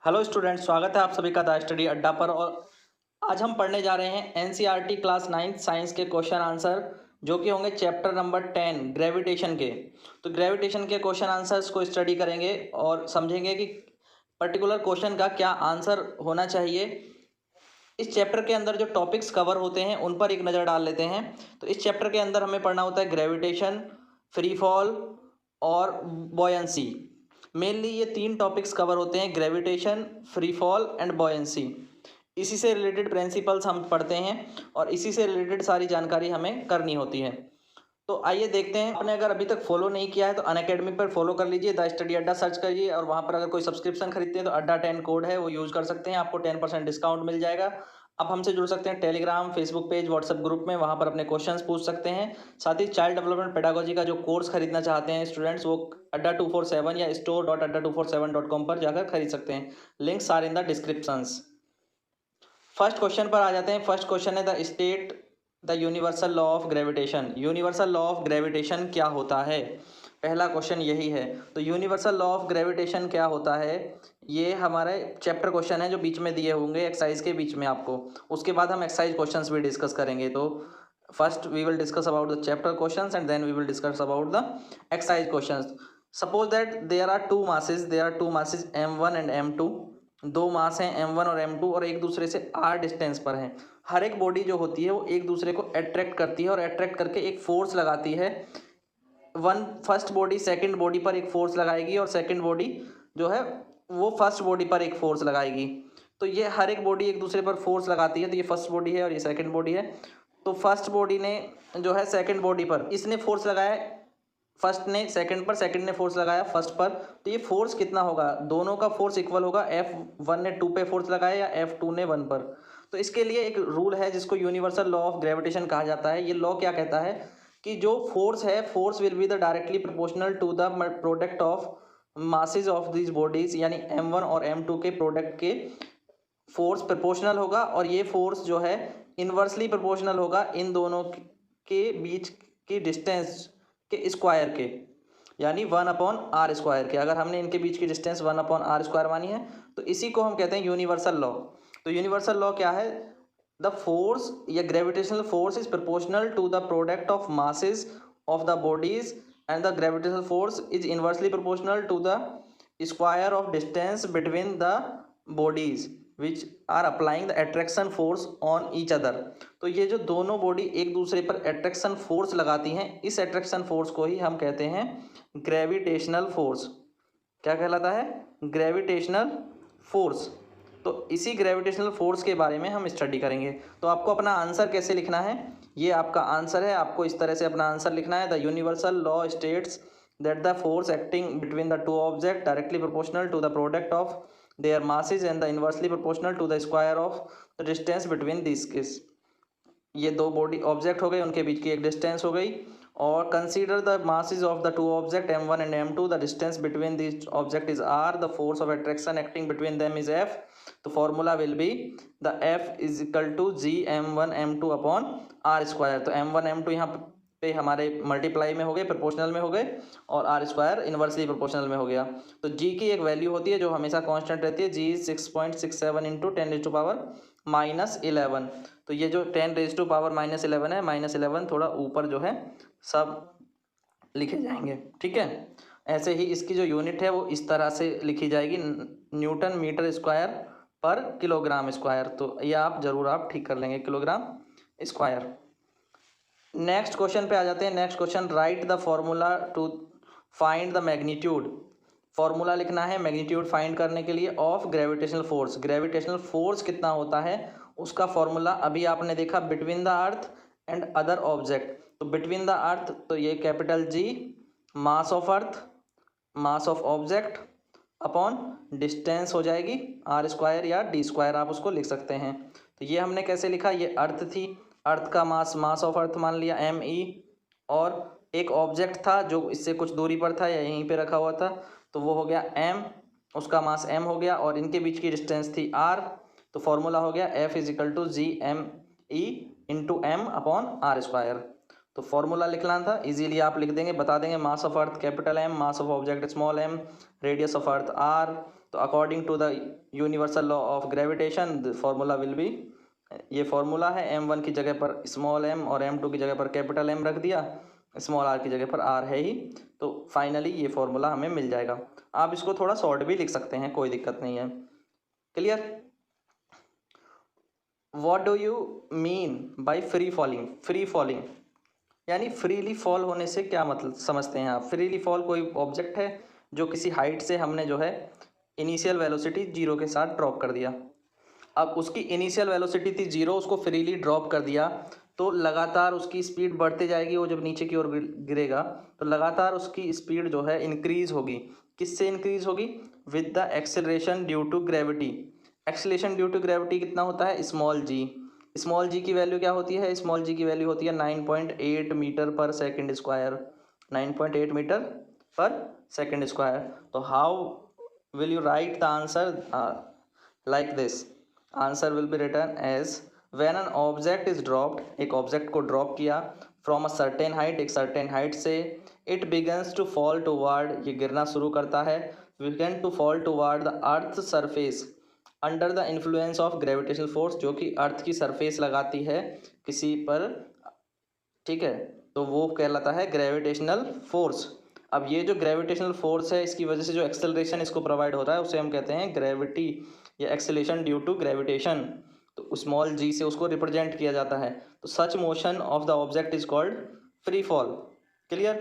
Hello student, स्वागत है आप सभी का द स्टडी अड्डा पर। और आज हम पढ़ने जा रहे हैं एनसीईआरटी क्लास 9 साइंस के क्वेश्चन आंसर, जो कि होंगे चैप्टर नंबर 10 ग्रेविटेशन के। तो ग्रेविटेशन के क्वेश्चन आंसर्स को स्टडी करेंगे और समझेंगे कि पर्टिकुलर क्वेश्चन का क्या आंसर होना चाहिए। इस चैप्टर के अंदर जो टॉपिक्स कवर होते हैं उन पर एक नज़र डाल लेते हैं। तो इस चैप्टर के अंदर हमें पढ़ना होता है ग्रेविटेशन, फ्री फॉल और बॉयंसी। मेनली ये तीन टॉपिक्स कवर होते हैं, gravitation, free fall and buoyancy. इसी से रिलेटेड प्रिंसिपल्स हम पढ़ते हैं और इसी से रिलेटेड सारी जानकारी हमें करनी होती है। तो आइए देखते हैं। आपने अगर अभी तक फॉलो नहीं किया है तो अनअकैडमी पर फॉलो कर लीजिए, द स्टडी अड्डा सर्च करिए और वहाँ पर अगर कोई सब्सक्रिप्शन खरीदते हैं तो अड्डा 10 कोड है, वो यूज़ कर सकते हैं, आपको 10% डिस्काउंट मिल जाएगा। आप हमसे जुड़ सकते हैं Telegram, Facebook page, WhatsApp group में, वहाँ पर अपने क्वेश्चंस पूछ सकते हैं। साथ ही चाइल्ड डेवलपमेंट पेडागोजी का जो कोर्स खरीदना चाहते हैं स्टूडेंट्स, वो अड्डा 247 या store.adda247.com पर जाकर खरीद सकते हैं। Links are in the descriptions. First question पर आ जाते हैं। फर्स्ट क्वेश्चन है the state the universal law of gravitation. Universal law of gravitation क्या होता है? पहला क्वेश्चन यही है। तो यूनिवर्सल लॉ ऑफ ग्रेविटेशन क्या होता है, ये हमारे चैप्टर क्वेश्चन है जो बीच में दिए होंगे एक्सरसाइज के बीच में आपको। उसके बाद हम एक्सरसाइज क्वेश्चंस भी डिस्कस करेंगे। तो first we will discuss about the chapter questions and then we will discuss about the exercise questions. Suppose that there are two masses m1 and m2। दो मास हैं m1 और m2 और एक दूसरे से r डिस्टेंस पर हैं। हर एक बॉडी जो होती है वो एक दूसरे को अट्रैक्ट करती है और अट्रैक्ट करके एक फोर्स लगाती है। फर्स्ट बॉडी सेकंड बॉडी पर एक फोर्स लगाएगी और सेकंड बॉडी जो है वो फर्स्ट बॉडी पर एक फोर्स लगाएगी। तो ये हर एक बॉडी एक दूसरे पर फोर्स लगाती है। तो ये फर्स्ट बॉडी है और ये सेकंड बॉडी है। तो फर्स्ट बॉडी ने जो है सेकंड बॉडी पर इसने फोर्स लगाया, फर्स्ट ने सेकंड पर, सेकंड ने फोर्स लगाया फर्स्ट पर। तो ये फोर्स कितना होगा? दोनों का फोर्स इक्वल होगा। F1 ने 2 पे फोर्स लगाया या F2 ने 1 पर। तो इसके लिए एक रूल है जिसको यूनिवर्सल लॉ ऑफ ग्रेविटेशन कहा जाता है। ये लॉ क्या कहता है कि जो फोर्स है, force will be the directly proportional to the product of masses of this bodies, यानी m1 और m2 के प्रोडक्ट के फोर्स प्रोपोर्शनल होगा। और ये फोर्स जो है इन्वर्सली प्रोपोर्शनल होगा इन दोनों के बीच की डिस्टेंस के स्क्वायर के, यानी 1/r² के। अगर हमने इनके बीच की डिस्टेंस 1/r² मानी है तो इसी को हम कहते हैं यूनिवर्सल लॉ। तो यूनिवर्सल लॉ क्या है? द फोर्स या gravitational force is proportional to the product of masses of the bodies and the gravitational force is inversely proportional to the square of distance between the bodies which are applying the attraction force on each other. तो ये जो दोनों body एक दूसरे पर attraction force लगाती हैं, इस अट्रैक्शन फोर्स को ही हम कहते हैं ग्रेविटेशनल फोर्स। क्या कहलाता है? Gravitational force. तो इसी ग्रेविटेशनल फोर्स के बारे में हम स्टडी करेंगे। तो आपको अपना आंसर कैसे लिखना है, ये आपका आंसर है। आपको इस तरह से अपना आंसर लिखना है। The universal law states that the force acting between the two object directly proportional to the product of their masses and the inversely proportional to the square of the distance between these case. ये दो body object हो गए, उनके बीच की एक distance हो गई। और consider the masses of the two object m1 and m2, the distance between this object is r, the force of attraction acting between them is f। तो formula will be the f is equal to g m1 m2 upon r²। तो m1 m2 यहाँ पे हमारे multiply में हो गए, proportional में हो गए, और r² इन्वर्सली प्रोपोर्शनल में हो गया। तो g की एक वैल्यू होती है जो हमेशा कांस्टेंट रहती है। g 6.67 into 10⁻⁻11। तो ये जो 10⁻⁻11 है, -11 थोड़ा ऊपर जो है सब लिखे जाएंगे, ठीक है। ऐसे ही इसकी जो यूनिट है वो इस तरह से लिखी जाएगी, न्यूटन मीटर स्क्वायर पर किलोग्राम स्क्वायर। तो ये आप जरूर आप ठीक कर लेंगे, किलोग्राम स्क्वायर। नेक्स्ट क्वेश्चन पे आ जाते हैं। Next question, right the formula to find the magnitude. Formula लिखना है मैग्नीट्यूड फाइंड करने के लिए of gravitational force. Gravitational force कितना होता है उसका फॉर्मूला अभी आपने देखा, between the earth and other object. तो बिटवीन द अर्थ तो ये capital G, mass of earth, mass of object upon distance हो जाएगी r² या d², आप उसको लिख सकते हैं। तो ये हमने कैसे लिखा, ये अर्थ थी, अर्थ का मास, मास ऑफ अर्थ मान लिया me, और एक ऑब्जेक्ट था जो इससे कुछ दूरी पर था या यहीं पे रखा हुआ था, तो वो हो गया m, उसका मास m हो गया, और इनके बीच की डिस्टेंस थी r। तो फॉर्मूला हो गया F is equal to G M E into m upon r²। तो फॉर्मूला लिखना था, इजीली आप लिख देंगे, बता देंगे। Mass of earth capital M, mass of object small m, radius of earth r, तो according to the universal law of gravitation the formula will be, ये फॉर्मूला है, m1 की जगह पर स्मॉल m और m2 की जगह पर कैपिटल M रख दिया, स्मॉल r की जगह पर r है ही, तो फाइनली ये फॉर्मूला हमें मिल जाएगा। आप इसको थोड़ा शॉर्ट भी लिख सकते हैं, कोई दिक्कत नहीं है। Clear? What do you mean by free falling? Free falling यानी फ्रीली फॉल होने से क्या मतलब समझते हैं आप? फ्रीली फॉल कोई ऑब्जेक्ट है जो किसी हाइट से हमने जो है इनिशियल वेलोसिटी जीरो के साथ ड्रॉप कर दिया। अब उसकी इनिशियल वेलोसिटी थी जीरो, उसको फ्रीली ड्रॉप कर दिया तो लगातार उसकी स्पीड बढ़ते जाएगी। वो जब नीचे की ओर गिरेगा तो लगातार उसकी स्पीड जो है इंक्रीज होगी। किससे इंक्रीज होगी? With the acceleration due to gravity. Acceleration due to gravity कितना होता है? स्मॉल जी। स्मॉल जी की वैल्यू क्या होती है? स्मॉल जी की वैल्यू होती है 9.8 मीटर पर सेकेंड स्क्वायर। 9.8 मीटर पर सेकेंड स्क्वायर। तो how will you write the answer? Like this, answer will be written as when an object is dropped, एक ऑब्जेक्ट को ड्रॉप किया फ्रॉम अ सर्टेन हाइट, एक certain height से, it begins to fall toward, ये गिरना शुरू करता है, begin to fall toward the earth surface under the influence of gravitational force, जो कि अर्थ की सरफेस लगाती है किसी पर, ठीक है, तो वो कहलाता है ग्रेविटेशनल फोर्स। अब ये जो ग्रेविटेशनल फोर्स है, इसकी वजह से जो एक्सेलरेशन इसको प्रोवाइड हो रहा है उसे हम कहते हैं ग्रेविटी या एक्सेलेरेशन ड्यू टू ग्रेविटेशन। तो स्मॉल जी से उसको रिप्रेजेंट किया जाता है। तो such motion of the object is called free fall. Clear?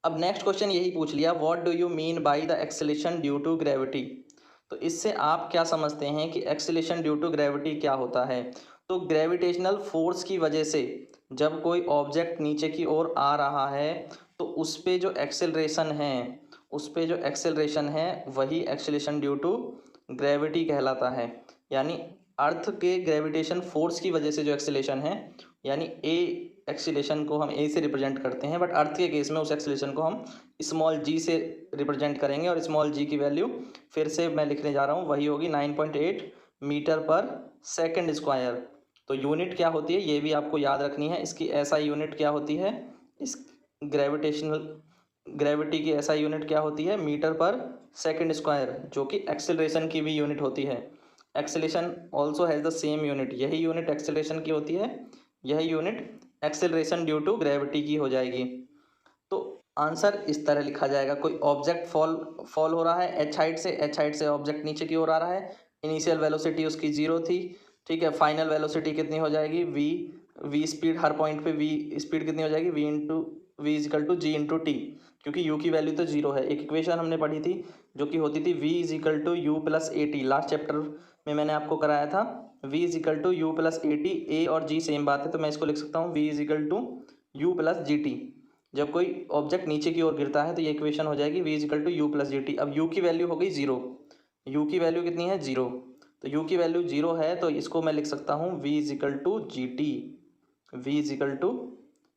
अब नेक्स्ट क्वेश्चन यही पूछ लिया, what do you mean by the acceleration due to gravity? तो इससे आप क्या समझते हैं कि एक्सेलेरेशन ड्यू टू ग्रेविटी क्या होता है? तो ग्रेविटेशनल फोर्स की वजह से जब कोई ऑब्जेक्ट नीचे की ओर आ रहा है तो उस पे जो एक्सेलरेशन है, वही एक्सेलरेशन ड्यू टू ग्रेविटी कहलाता है। यानी अर्थ के ग्रेविटेशन फोर्स की वजह से जो एक्सेलरेशन है, यानी ए एक्सेलरेशन को हम ए से रिप्रेजेंट करते हैं, बट अर्थ के केस में उस एक्सेलरेशन को हम स्मॉल जी से रिप्रेजेंट करेंगे। और स्मॉल जी की वैल्यू फिर से मैं लिखने जा रहा हूँ, वही होगी 9.8 मीटर पर सेकेंड स्क्वायर। तो यूनिट क्या होती है ये भी आपको याद रखनी है। इसकी एसआई यूनिट क्या होती है? इस ग्रेविटी की एसआई यूनिट क्या होती है? मीटर पर सेकेंड स्क्वायर, जो कि एक्सेलरेशन की भी यूनिट होती है। Acceleration also has the same unit, यही यूनिट एक्सेलरेशन की होती है, यही unit acceleration due to gravity की हो जाएगी। तो आंसर इस तरह लिखा जाएगा, कोई ऑब्जेक्ट फॉल हो रहा है एच हाइट से ऑब्जेक्ट नीचे की ओर आ रहा है, इनिशियल वेलोसिटी उसकी जीरो थी, ठीक है, फाइनल वेलोसिटी कितनी हो जाएगी? वी स्पीड, हर पॉइंट पे वी स्पीड कितनी हो जाएगी? V is equal to g into t, क्योंकि यू की वैल्यू तो जीरो है। एक इक्वेशन हमने पढ़ी थी जो कि होती थी v is equal to u plus a t, last chapter में मैंने आपको कराया था। V is equal to u plus a t, a और जी सेम बात है, तो मैं इसको लिख सकता हूँ v is equal to u plus g t. जब कोई ऑब्जेक्ट नीचे की ओर गिरता है तो ये इक्वेशन हो जाएगी v is equal to u plus g t. अब यू की वैल्यू हो गई जीरो, यू की वैल्यू कितनी है? जीरो। तो यू की वैल्यू जीरो है तो इसको मैं लिख सकता हूँ v is equal to g t, v is equal to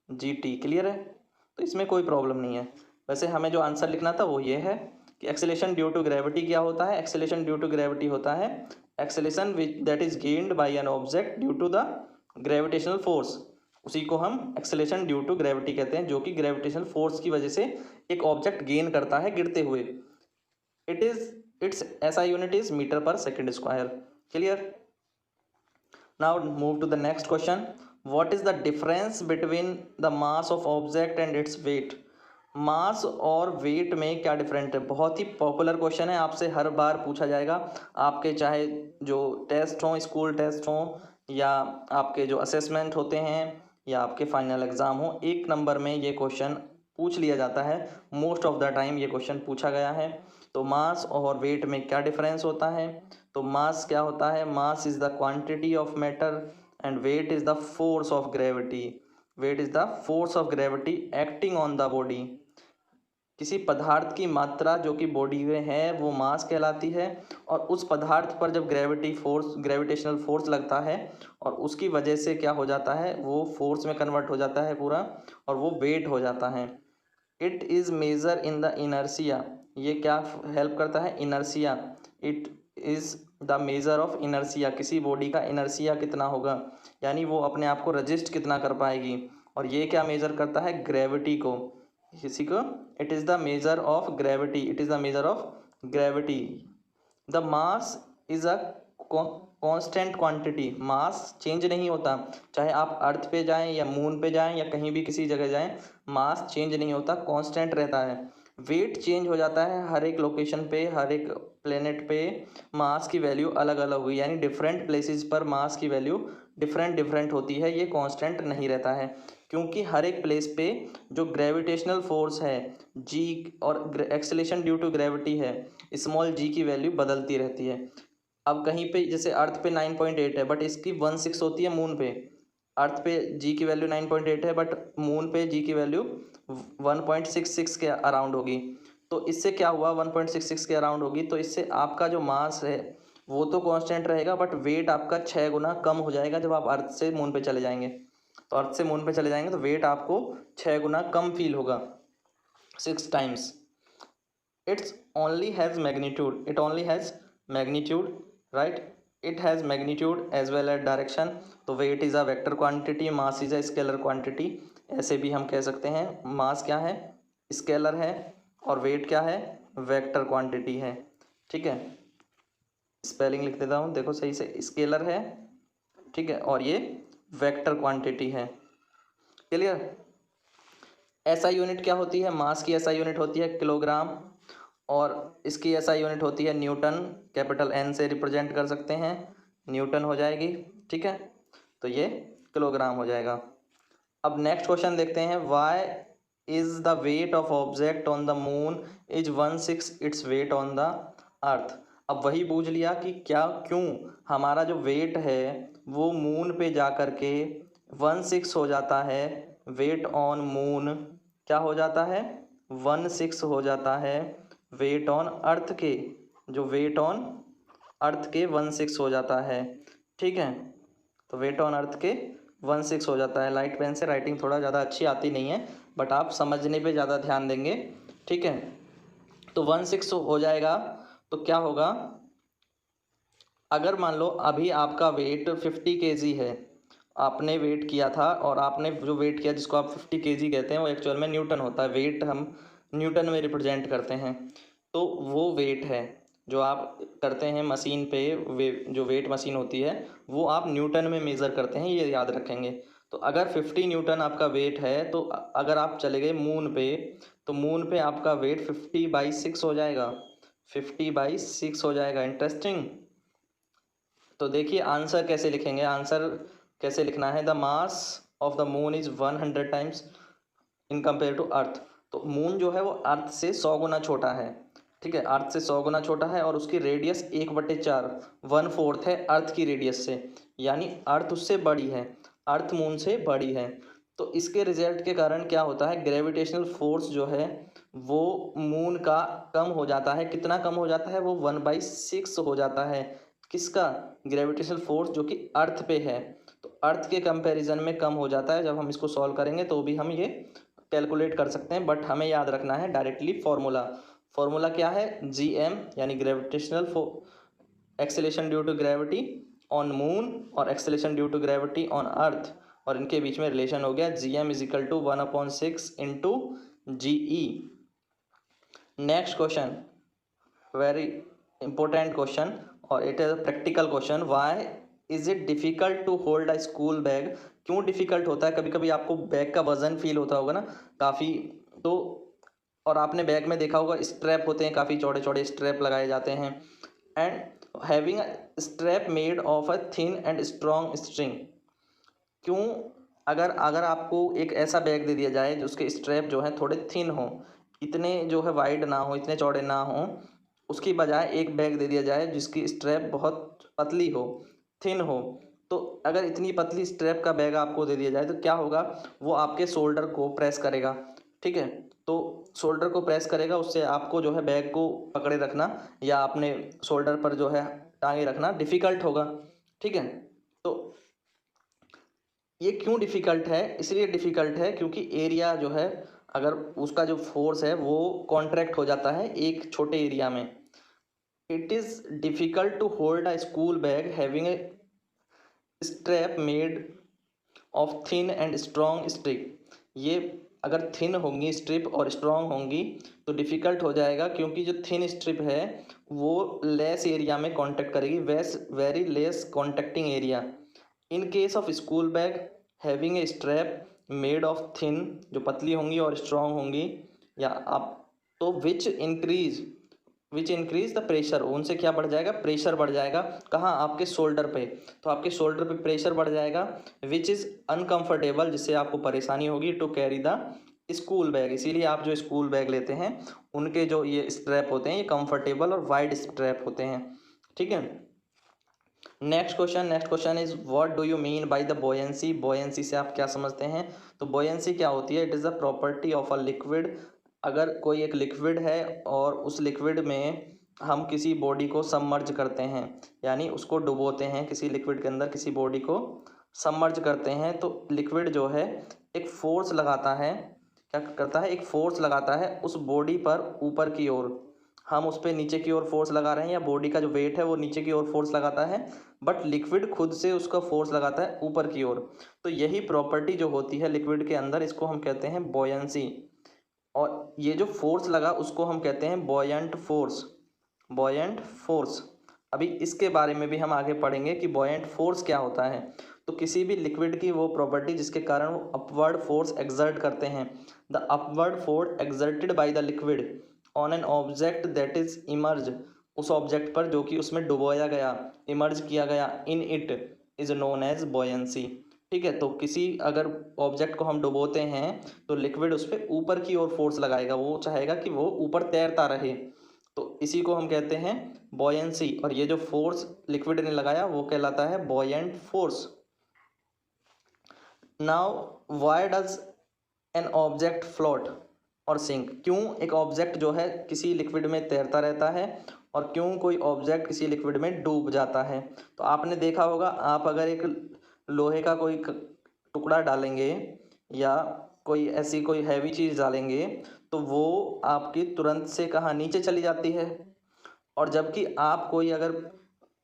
g t. Clear है? तो इसमें कोई प्रॉब्लम नहीं है। वैसे हमें जो आंसर लिखना था वो ये है कि एक्सेलेरेशन ड्यू टू ग्रेविटी क्या होता है? एक्सेलेरेशन ड्यू टू ग्रेविटी होता है acceleration that is gained by an object due to the gravitational force. उसी को हम एक्सेलेरेशन ड्यू टू ग्रेविटी कहते हैं, जो कि ग्रेविटेशनल फोर्स की वजह से एक ऑब्जेक्ट गेन करता है गिरते हुए। It's SI unit is metre पर second square. Clear? Now move to the next question, what is the difference between the mass of object and its weight? Mass और वेट में क्या डिफरेंट है? बहुत ही पॉपुलर क्वेश्चन है, आपसे हर बार पूछा जाएगा। आपके चाहे जो टेस्ट हों, स्कूल टेस्ट हों, या आपके जो असेसमेंट होते हैं, या आपके फाइनल एग्ज़ाम हो, एक नंबर में ये क्वेश्चन पूछ लिया जाता है। मोस्ट ऑफ द टाइम ये क्वेश्चन पूछा गया है। तो मास और वेट में क्या डिफरेंस होता है? तो मास क्या होता है? Mass is the quantity of matter and weight is the force of gravity. Weight is the force of gravity acting on the body. किसी पदार्थ की मात्रा जो कि बॉडी में है वो मास कहलाती है, और उस पदार्थ पर जब ग्रेविटेशनल फोर्स लगता है और उसकी वजह से क्या हो जाता है, वो फोर्स में कन्वर्ट हो जाता है पूरा, और वो वेट हो जाता है। It is measure in the inertia. ये क्या हेल्प करता है? Inertia. It is the measure of inertia, किसी बॉडी का इनर्सिया कितना होगा, यानी वो अपने आप को रजिस्ट कितना कर पाएगी। और ये क्या मेजर करता है? ग्रेविटी को। किसी को it is the measure of gravity, it is the measure of gravity, the mass is a constant quantity, mass change नहीं होता, चाहे आप अर्थ पे जाएं या मून पे जाएं या कहीं भी किसी जगह जाएं, मास चेंज नहीं होता, कांस्टेंट रहता है। वेट चेंज हो जाता है हर एक लोकेशन पे, हर एक प्लेनेट पे मास की वैल्यू अलग अलग हुई, यानी डिफरेंट प्लेसेस पर मास की वैल्यू डिफरेंट डिफरेंट होती है, ये कांस्टेंट नहीं रहता है, क्योंकि हर एक प्लेस पे जो ग्रेविटेशनल फोर्स है जी और एक्सेलेरेशन ड्यू टू ग्रेविटी है, स्मॉल जी की वैल्यू बदलती रहती है। अब कहीं पे जैसे अर्थ पे 9.8 है बट इसकी 1/6 होती है मून पे, अर्थ पे जी की वैल्यू 9.8 है बट मून पे जी की वैल्यू 1.66 के अराउंड होगी। तो इससे क्या हुआ, 1.66 के अराउंड होगी, तो इससे आपका जो मास है वो तो कांस्टेंट रहेगा बट वेट आपका 6 गुना कम हो जाएगा जब आप अर्थ से मून पे चले जाएंगे। तो अर्थ से मून पे चले जाएंगे तो वेट आपको 6 गुना कम फील होगा, 6 times. It's only has magnitude, it only has magnitude, right? It has magnitude as well as direction। तो weight is a vector quantity, mass is a scalar quantity। ऐसे भी हम कह सकते हैं mass क्या है, स्केलर है, और weight क्या है, वेक्टर क्वांटिटी है। ठीक है, स्पेलिंग लिख देता हूँ, देखो सही से, स्केलर है, ठीक है, और ये वेक्टर क्वांटिटी है। क्लियर। एसआई यूनिट क्या होती है, मास की एसआई यूनिट होती है किलोग्राम, और इसकी एसआई यूनिट होती है न्यूटन, कैपिटल एन से रिप्रेजेंट कर सकते हैं, न्यूटन हो जाएगी। ठीक है, तो ये किलोग्राम हो जाएगा। अब नेक्स्ट क्वेश्चन देखते हैं, why is the weight of object on the moon is 1/6 its weight on the earth. अब वही पूछ लिया कि क्या, क्यों हमारा जो वेट है वो मून पे जा कर के 1/6 हो जाता है, वेट ऑन मून क्या हो जाता है, 1/6 हो जाता है वेट ऑन अर्थ के, जो वेट ऑन अर्थ के 1/6 हो जाता है। ठीक है, तो वेट ऑन अर्थ के 1/6 हो जाता है। लाइट पेन से राइटिंग थोड़ा ज़्यादा अच्छी आती नहीं है बट आप समझने पे ज़्यादा ध्यान देंगे। ठीक है, तो 1/6 हो जाएगा, तो क्या होगा, अगर मान लो अभी आपका वेट 50 kg है, आपने वेट किया था, और आपने जो वेट किया जिसको आप 50 kg कहते हैं वो एक्चुअल में न्यूटन होता है, वेट हम न्यूटन में रिप्रेजेंट करते हैं। तो वो वेट है जो आप करते हैं मशीन पे, जो वेट मशीन होती है वो आप न्यूटन में मेज़र करते हैं, ये याद रखेंगे। तो अगर 50 न्यूटन आपका वेट है, तो अगर आप चले गए मून पे, तो मून पे आपका वेट 50/6 हो जाएगा, 50/6 हो जाएगा। इंटरेस्टिंग। तो देखिए आंसर कैसे लिखेंगे, आंसर कैसे लिखना है, the mass of the moon is 100 times in compare to earth. तो मून जो है वो अर्थ से 100 गुना छोटा है। ठीक है, अर्थ से 100 गुना छोटा है, और उसकी रेडियस 1/4, 1/4 है अर्थ की रेडियस से, यानी अर्थ उससे बड़ी है, अर्थ मून से बड़ी है। तो इसके रिजल्ट के कारण क्या होता है, ग्रेविटेशनल फोर्स जो है वो मून का कम हो जाता है। कितना कम हो जाता है, वो 1/6 हो जाता है। किसका, ग्रेविटेशनल फोर्स जो कि अर्थ पे है, तो अर्थ के कंपैरिजन में कम हो जाता है। जब हम इसको सॉल्व करेंगे तो भी हम ये कैलकुलेट कर सकते हैं, बट हमें याद रखना है डायरेक्टली फॉर्मूला। फॉर्मूला क्या है, GM, यानी gravitational acceleration due to gravity on moon और acceleration due to gravity on earth, और इनके बीच में रिलेशन हो गया GM is equal to 1/6 into GE। Next question, very important question, और it is a practical question, why is it difficult to hold a school bag. क्यों difficult होता है, कभी कभी आपको बैग का वजन फील होता होगा ना काफ़ी, तो और आपने बैग में देखा होगा स्ट्रैप होते हैं, काफ़ी चौड़े चौड़े स्ट्रैप लगाए जाते हैं, and having a strap made of a thin and strong string. क्यों, अगर अगर आपको एक ऐसा बैग दे दिया जाए जो उसके स्ट्रैप जो है थोड़े थिन हो, इतने जो है वाइड ना हो, इतने चौड़े ना हो, उसकी बजाय एक बैग दे दिया जाए जिसकी स्ट्रैप बहुत पतली हो, थिन हो, तो अगर इतनी पतली स्ट्रैप का बैग आपको दे दिया जाए तो क्या होगा, वो आपके शोल्डर को प्रेस करेगा। ठीक है, तो शोल्डर को प्रेस करेगा, उससे आपको जो है बैग को पकड़े रखना या अपने शोल्डर पर जो है टांगे रखना डिफ़िकल्ट होगा। ठीक है, तो ये क्यों डिफ़िकल्ट है, इसलिए डिफ़िकल्ट है क्योंकि एरिया जो है, अगर उसका जो फोर्स है वो कॉन्ट्रैक्ट हो जाता है एक छोटे एरिया में। It is difficult to hold a school bag having a strap made of thin and strong string. ये अगर थिन होंगी स्ट्रिप और स्ट्रॉन्ग होंगी तो डिफ़िकल्ट हो जाएगा, क्योंकि जो थिन स्ट्रिप है वो लेस एरिया में कांटेक्ट करेगी, very less contacting area. In case of school bag having a strap made of thin, जो पतली होंगी और स्ट्रॉन्ग होंगी, या आप तो विच इंक्रीज द प्रेशर, उनसे क्या बढ़ जाएगा, प्रेशर बढ़ जाएगा। कहाँ, आपके शोल्डर पे, तो आपके शोल्डर पे प्रेशर बढ़ जाएगा, विच इज़ अनकंफर्टेबल, जिससे आपको परेशानी होगी to carry the school bag. इसीलिए आप जो स्कूल बैग लेते हैं उनके जो ये स्ट्रैप होते हैं ये कंफर्टेबल और वाइड स्ट्रैप होते हैं। ठीक है, next question is what do you mean by the buoyancy. Buoyancy से आप क्या समझते हैं? तो बोयेंसी क्या होती है? It is the property of a liquid. अगर कोई एक लिक्विड है और उस लिक्विड में हम किसी बॉडी को सबमर्ज करते हैं, यानी उसको डुबोते हैं किसी लिक्विड के अंदर, किसी बॉडी को सबमर्ज करते हैं, तो लिक्विड जो है एक फोर्स लगाता है। क्या करता है? एक फोर्स लगाता है उस बॉडी पर ऊपर की ओर। हम उस पर नीचे की ओर फोर्स लगा रहे हैं, या बॉडी का जो वेट है वो नीचे की ओर फोर्स लगाता है, बट लिक्विड खुद से उसका फोर्स लगाता है ऊपर की ओर। तो यही प्रॉपर्टी जो होती है लिक्विड के अंदर, इसको हम कहते हैं बॉयंसी। और ये जो फोर्स लगा उसको हम कहते हैं बॉयंट फोर्स। बॉयंट फोर्स, अभी इसके बारे में भी हम आगे पढ़ेंगे कि बॉयंट फोर्स क्या होता है। तो किसी भी लिक्विड की वो प्रॉपर्टी जिसके कारण वो अपवर्ड फोर्स एक्सर्ट करते हैं। The upward force exerted by the liquid on an object that is immerse, उस ऑब्जेक्ट पर जो कि उसमें डुबोया गया, इमर्ज किया गया, in it is known as buoyancy. ठीक है, तो किसी अगर ऑब्जेक्ट को हम डुबोते हैं तो लिक्विड उस पर ऊपर की ओर फोर्स लगाएगा, वो चाहेगा कि वो ऊपर तैरता रहे, तो इसी को हम कहते हैं बॉयंसी। और ये जो फोर्स लिक्विड ने लगाया वो कहलाता है buoyant force. Now why does an object float और सिंक, क्यों एक ऑब्जेक्ट जो है किसी लिक्विड में तैरता रहता है और क्यों कोई ऑब्जेक्ट किसी लिक्विड में डूब जाता है? तो आपने देखा होगा, आप अगर एक लोहे का कोई टुकड़ा डालेंगे या कोई ऐसी कोई हैवी चीज़ डालेंगे तो वो आपकी तुरंत से कहाँ, नीचे चली जाती है। और जबकि आप कोई अगर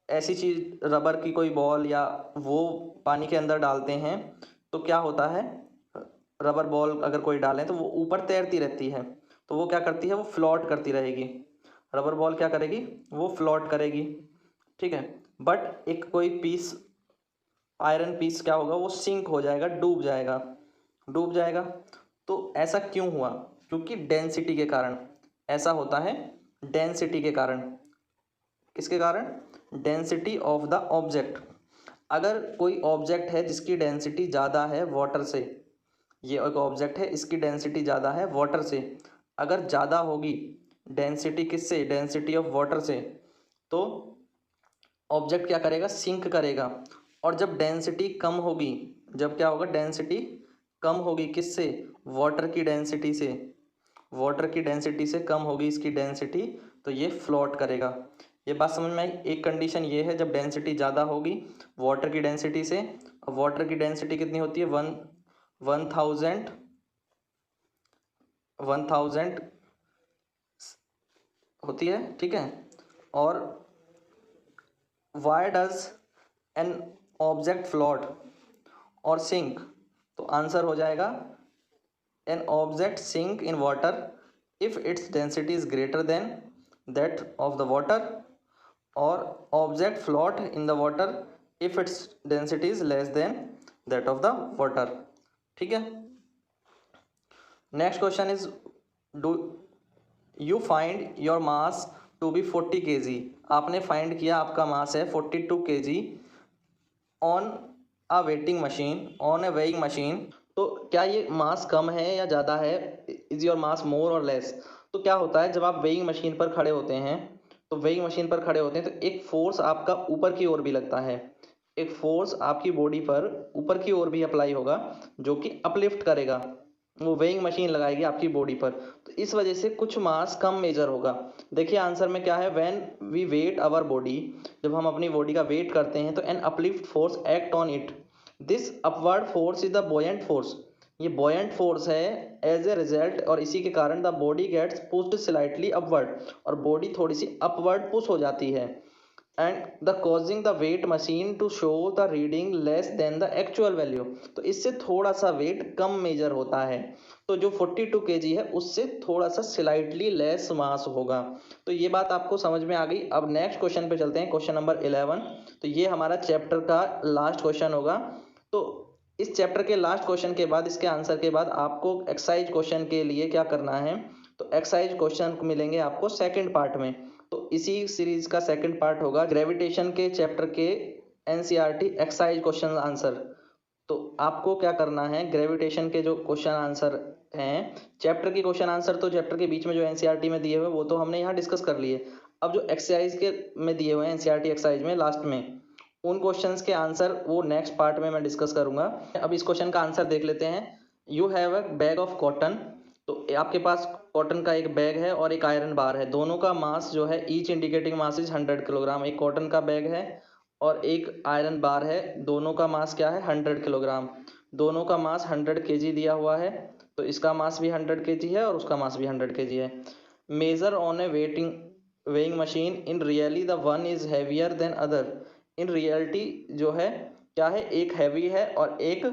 ऐसी चीज़, रबर की कोई बॉल या वो पानी के अंदर डालते हैं तो क्या होता है, रबर बॉल अगर कोई डालें तो वो ऊपर तैरती रहती है, तो वो क्या करती है, वो फ्लोट करती रहेगी। रबर बॉल क्या करेगी, वो फ्लोट करेगी। ठीक है, बट एक कोई पीस, आयरन पीस क्या होगा, वो सिंक हो जाएगा, डूब जाएगा। तो ऐसा क्यों हुआ? क्योंकि डेंसिटी के कारण ऐसा होता है, डेंसिटी के कारण। किसके कारण? Density of the object. अगर कोई ऑब्जेक्ट है जिसकी डेंसिटी ज़्यादा है वाटर से, ये एक ऑब्जेक्ट है इसकी डेंसिटी ज़्यादा है वाटर से, अगर ज़्यादा होगी डेंसिटी किससे, डेंसिटी ऑफ वाटर से, तो ऑब्जेक्ट क्या करेगा, सिंक करेगा। और जब डेंसिटी कम होगी, जब क्या होगा, डेंसिटी कम होगी किससे, वाटर की डेंसिटी से, वाटर की डेंसिटी से कम होगी इसकी डेंसिटी, तो ये फ्लोट करेगा। ये बात समझ में आई? एक कंडीशन ये है जब डेंसिटी ज़्यादा होगी वाटर की डेंसिटी से, और वाटर की डेंसिटी कितनी होती है, 1000 होती है। ठीक है, और why does an object float और सिंक, तो आंसर हो जाएगा an object sink in water if its density is greater than that of the water, और object float in the water if its density is less than that of the water. ठीक है, next question is do you find your mass to be 40 kg। आपने find किया आपका mass है 42 kg on a waiting machine, on A weighing machine. तो क्या ये मास कम है या ज़्यादा है? इज़ योर मास मोर और लेस? तो क्या होता है जब आप वेइंग मशीन पर खड़े होते हैं, तो वेइंग मशीन पर खड़े होते हैं तो एक फोर्स आपका ऊपर की ओर भी लगता है, एक फोर्स आपकी बॉडी पर ऊपर की ओर भी अप्लाई होगा जो कि अपलिफ्ट करेगा, वो वेइंग मशीन लगाएगी आपकी बॉडी पर। तो इस वजह से कुछ मास कम मेजर होगा। देखिए आंसर में क्या है, when we weight our body, जब हम अपनी बॉडी का वेट करते हैं तो an uplift force act on it, this upward force is the buoyant force. ये बॉयंट फोर्स है एज ए रिजल्ट, और इसी के कारण the body gets pushed slightly upward, और बॉडी थोड़ी सी अपवर्ड पुश हो जाती है। And the causing the weight machine to show the reading less than the actual value. तो इससे थोड़ा सा वेट कम मेजर होता है, तो जो 42 kg है उससे थोड़ा सा स्लाइटली लेस मास होगा। तो ये बात आपको समझ में आ गई। अब नेक्स्ट क्वेश्चन पे चलते हैं, क्वेश्चन नंबर 11। तो ये हमारा चैप्टर का लास्ट क्वेश्चन होगा। तो इस चैप्टर के लास्ट क्वेश्चन के बाद, इसके आंसर के बाद आपको एक्सरसाइज क्वेश्चन के लिए क्या करना है, तो एक्सरसाइज क्वेश्चन मिलेंगे आपको सेकंड पार्ट में। तो इसी सीरीज का सेकंड पार्ट होगा ग्रेविटेशन के चैप्टर के एनसीईआरटी एक्सरसाइज क्वेश्चन आंसर। तो आपको क्या करना है, ग्रेविटेशन के जो क्वेश्चन आंसर हैं, चैप्टर के क्वेश्चन आंसर तो चैप्टर के बीच में जो एनसीईआरटी में दिए हुए वो तो हमने यहाँ डिस्कस कर लिए। अब जो एक्सरसाइज के में दिए हुए हैं एनसीईआरटी एक्सरसाइज में लास्ट में, उन क्वेश्चंस के आंसर वो नेक्स्ट पार्ट में मैं डिस्कस करूंगा। अब इस क्वेश्चन का आंसर देख लेते हैं। You have a bag of cotton. तो आपके पास कॉटन का एक बैग है और एक आयरन बार है, दोनों का मास जो है each indicating mass is 100 kilogram. एक कॉटन का बैग है और एक आयरन बार है, दोनों का मास क्या है, 100 किलोग्राम। दोनों का मास 100 kg दिया हुआ है, तो इसका मास भी 100 kg है और उसका मास भी 100 kg है। Major on A weighing machine, in really the one is heavier than other. In reality जो है क्या है, एक हैवी है और एक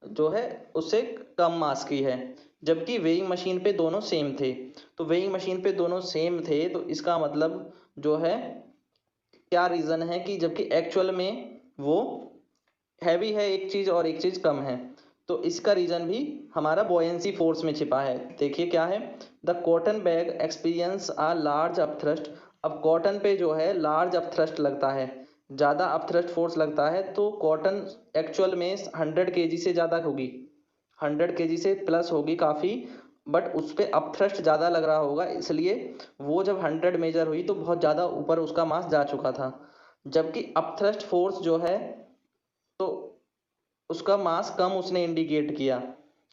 जो है उससे कम मास की है, जबकि वेइंग मशीन पे दोनों सेम थे। तो वेइंग मशीन पे दोनों सेम थे, तो इसका मतलब जो है क्या रीज़न है कि जबकि एक्चुअल में वो हैवी है एक चीज़ और एक चीज़ कम है। तो इसका रीज़न भी हमारा बॉयंसी फोर्स में छिपा है। देखिए क्या है, the cotton bag experience a large upthrust. अब कॉटन पे जो है लार्ज अपथ्रस्ट लगता है, ज़्यादा अपथ्रस्ट फोर्स लगता है, तो कॉटन एक्चुअल में 100 kg से ज़्यादा होगी, 100 kg से प्लस होगी काफ़ी, बट उस पर अपथ्रस्ट ज़्यादा लग रहा होगा, इसलिए वो जब 100 मेजर हुई तो बहुत ज़्यादा ऊपर उसका मास जा चुका था। जबकि अपथ्रस्ट फोर्स जो है तो उसका मास कम उसने इंडिकेट किया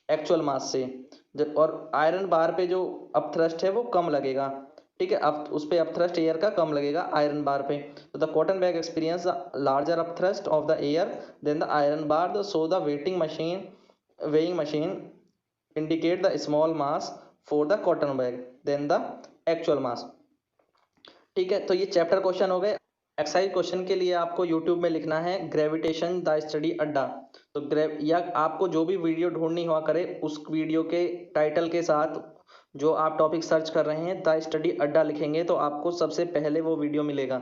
एक्चुअल मास से, जब और आयरन बार पे जो अपथ्रस्ट है वो कम लगेगा। ठीक है, अब उस पे अपथ्रस्ट एयर का कम लगेगा आयरन बार पे। तो the cotton bag experience larger upthrust of the air than the iron bar, so the weighing machine indicate the small mass for the cotton bag than the actual mass। ठीक है, तो ये chapter question हो गए। Exercise question के लिए आपको YouTube में लिखना है ग्रेविटेशन द स्टडी अड्डा। तो या आपको जो भी वीडियो ढूंढनी हुआ करे उस वीडियो के टाइटल के साथ जो आप टॉपिक सर्च कर रहे हैं द स्टडी अड्डा लिखेंगे तो आपको सबसे पहले वो वीडियो मिलेगा।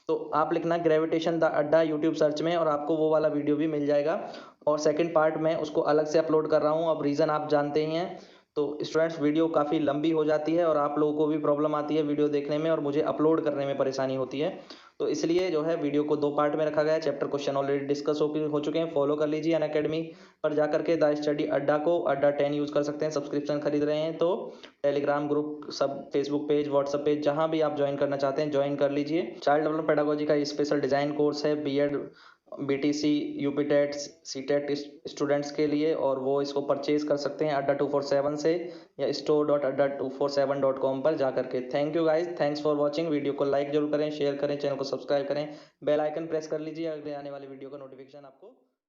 तो आप लिखना ग्रेविटेशन द अड्डा यूट्यूब सर्च में और आपको वो वाला वीडियो भी मिल जाएगा। और सेकंड पार्ट में उसको अलग से अपलोड कर रहा हूँ, अब रीज़न आप जानते ही हैं। तो स्टूडेंट्स वीडियो काफ़ी लंबी हो जाती है और आप लोगों को भी प्रॉब्लम आती है वीडियो देखने में और मुझे अपलोड करने में परेशानी होती है, तो इसलिए जो है वीडियो को 2 पार्ट में रखा गया है। चैप्टर क्वेश्चन ऑलरेडी डिस्कस हो चुके हैं, फॉलो कर लीजिए। अनअकैडमी पर जाकर के द स्टडी अड्डा को अड्डा 10 यूज़ कर सकते हैं। सब्सक्रिप्शन खरीद रहे हैं तो टेलीग्राम ग्रुप, सब फेसबुक पेज, व्हाट्सएप पेज, जहाँ भी आप ज्वाइन करना चाहते हैं ज्वाइन कर लीजिए। चाइल्ड डेवलपमेंट पेडागोजी का स्पेशल डिज़ाइन कोर्स है B Ed, BTC, UP TET, C TET students के लिए, और वो इसको परचेज कर सकते हैं अड्डा 247 से या store.adda247.com पर जा करके। Thank you guys, thanks for watching. Video को लाइक जरूर करें, शेयर करें, चैनल को सब्सक्राइब करें, बेल आइकन प्रेस कर लीजिए अगले आने वाले वीडियो का नोटिफिकेशन आपको